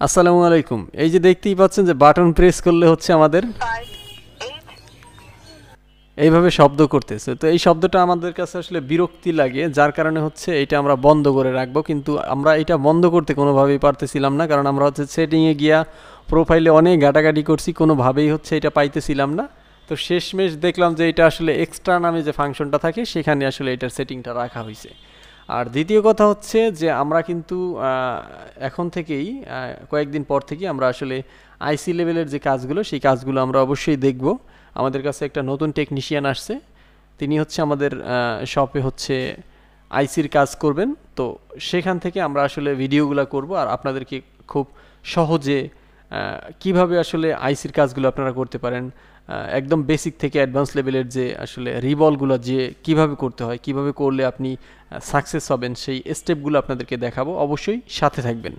আসসালামু আলাইকুম। এই যে দেখতেই পাচ্ছেন যে বাটন প্রেস করলে হচ্ছে আমাদের এইভাবে শব্দ করতেছে। তো এই শব্দটা আমাদের কাছে আসলে বিরক্তি লাগে, যার কারণে হচ্ছে এটা আমরা বন্ধ করে রাখবো। কিন্তু আমরা এটা বন্ধ করতে কোনোভাবেই পারতেছিলাম না, কারণ আমরা হচ্ছে সেটিংয়ে গিয়া প্রোফাইলে অনেক ঘাটাঘাটি করছি, কোনোভাবেই হচ্ছে এটা পাইতেছিলাম না। তো শেষমেশ দেখলাম যে এটা আসলে এক্সট্রা নামে যে ফাংশনটা থাকে সেখানে আসলে এটার সেটিংটা রাখা হয়েছে। আর দ্বিতীয় কথা হচ্ছে যে আমরা কিন্তু এখন থেকেই কয়েকদিন পর থেকেই আমরা আসলে আইসি লেভেলের যে কাজগুলো সেই কাজগুলো আমরা অবশ্যই দেখব। আমাদের কাছে একটা নতুন টেকনিশিয়ান আসছে, তিনি হচ্ছে আমাদের শপে হচ্ছে আইসির কাজ করবেন। তো সেখান থেকে আমরা আসলে ভিডিওগুলো করব আর আপনাদেরকে খুব সহজে কিভাবে আসলে আইসির কাজগুলো আপনারা করতে পারেন, একদম বেসিক থেকে অ্যাডভান্স লেভেলের যে আসলে রিভলগুলো যে কিভাবে করতে হয়, কিভাবে করলে আপনি সাকসেস হবেন, সেই স্টেপগুলো আপনাদেরকে দেখাবো। অবশ্যই সাথে থাকবেন।